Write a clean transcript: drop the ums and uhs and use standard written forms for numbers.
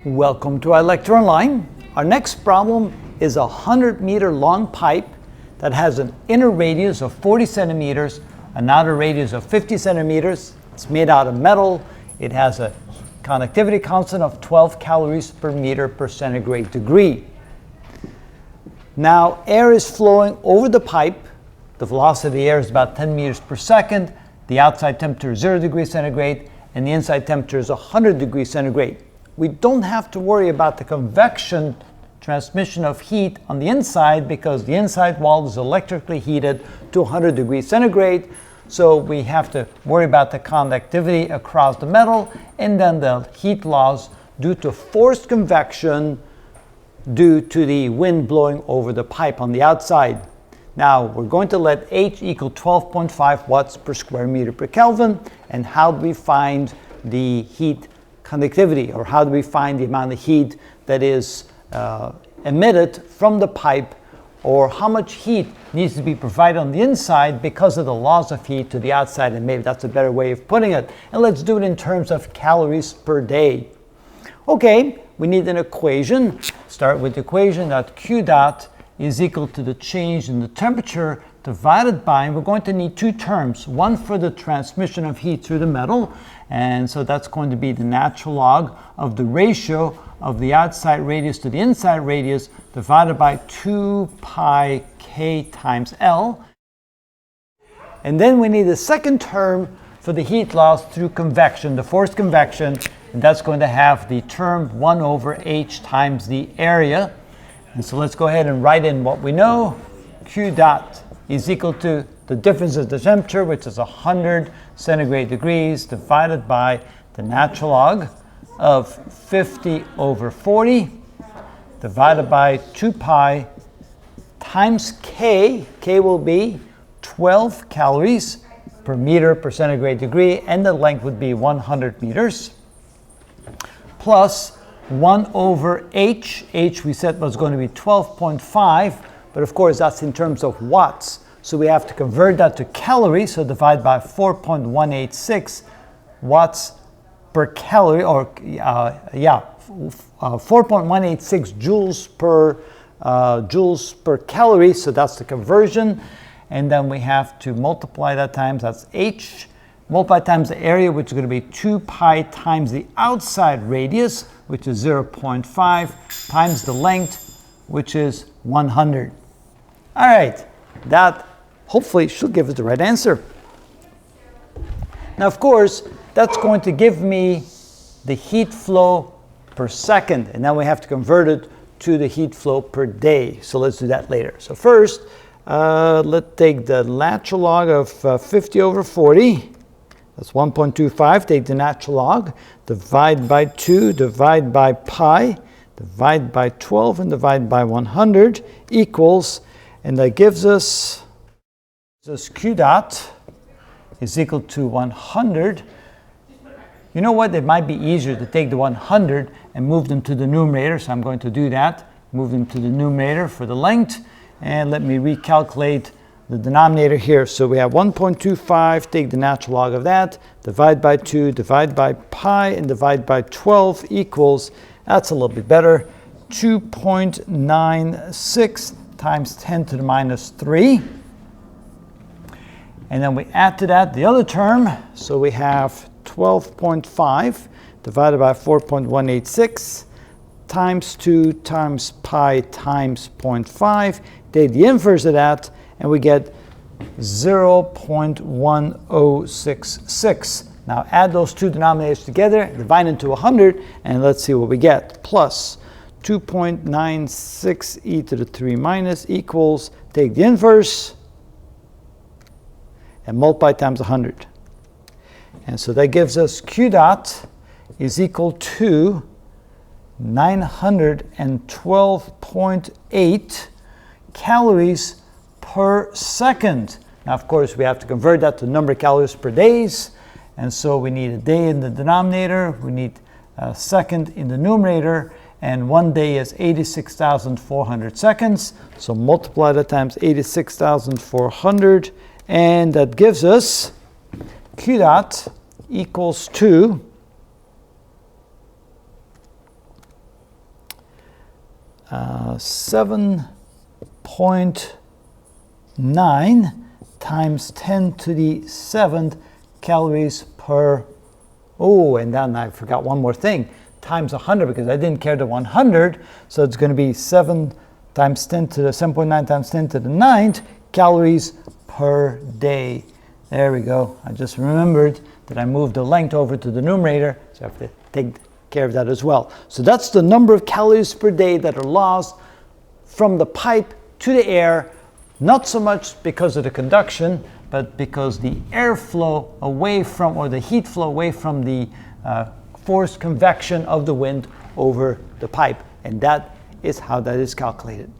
Welcome to our lecture online. Our next problem is a 100-meter long pipe that has an inner radius of 40 centimeters, an outer radius of 50 centimeters. It's made out of metal. It has a conductivity constant of 12 calories per meter per centigrade degree. Now, air is flowing over the pipe. The velocity of the air is about 10 meters per second. The outside temperature is 0 degrees centigrade, and the inside temperature is 100 degrees centigrade. We don't have to worry about the convection transmission of heat on the inside because the inside wall is electrically heated to 100 degrees centigrade. So we have to worry about the conductivity across the metal and then the heat loss due to forced convection due to the wind blowing over the pipe on the outside. Now we're going to let H equal 12.5 watts per square meter per Kelvin. And how do we find the heat conductivity, or how do we find the amount of heat that is emitted from the pipe, or how much heat needs to be provided on the inside because of the loss of heat to the outside? And maybe that's a better way of putting it. And let's do it in terms of calories per day. Okay, we need an equation. Start with the equation that Q dot is equal to the change in the temperature divided by, and we're going to need two terms, one for the transmission of heat through the metal, and so that's going to be the natural log of the ratio of the outside radius to the inside radius divided by 2 pi k times L. And then we need a second term for the heat loss through convection, the forced convection, and that's going to have the term 1 over h times the area. And so let's go ahead and write in what we know. Q dot is equal to the difference of the temperature, which is 100 centigrade degrees, divided by the natural log of 50 over 40, divided by 2 pi times K. K will be 12 calories per meter per centigrade degree, and the length would be 100 meters, plus 1 over H. H we said was going to be 12.5, but of course that's in terms of watts. So we have to convert that to calories, so divide by 4.186 watts per calorie, or 4.186 joules per calorie, so that's the conversion. And then we have to multiply that times, that's H, multiply times the area, which is going to be 2 pi times the outside radius, which is 0.5, times the length, which is 100. All right, that hopefully should give us the right answer. Now, of course, that's going to give me the heat flow per second, and now we have to convert it to the heat flow per day. So let's do that later. So first, let's take the natural log of 50 over 40. That's 1.25. Take the natural log, divide by 2, divide by pi, divide by 12, and divide by 100 equals, and that gives us this Q dot is equal to 100. You know what? It might be easier to take the 100 and move them to the numerator, so I'm going to do that. Move them to the numerator for the length, and let me recalculate the denominator here. So we have 1.25, take the natural log of that, divide by 2, divide by pi, and divide by 12 equals, that's a little bit better, 2.96 times 10 to the minus 3. And then we add to that the other term, so we have 12.5 divided by 4.186 times 2 times pi times 0.5. Take the inverse of that, and we get 0.1066. Now add those two denominators together, divide into 100, and let's see what we get. Plus 2.96 e to the 3 minus equals, take the inverse, and multiply times 100. And so that gives us Q dot is equal to 912.8 calories per second. Now, of course, we have to convert that to number of calories per days. And so we need a day in the denominator, we need a second in the numerator, and 1 day is 86,400 seconds. So multiply that times 86,400, and that gives us Q dot equals to 7.9 times 10 to the 7th calories per, and then I forgot one more thing, times 100, because I didn't care the 100, so it's going to be 7 times 10 to the 7.9 times 10 to the 9th calories per day. There we go. I just remembered that I moved the length over to the numerator, so I have to take care of that as well. So that's the number of calories per day that are lost from the pipe to the air, not so much because of the conduction, but because the airflow away from, or the heat flow away from the forced convection of the wind over the pipe. And that is how that is calculated.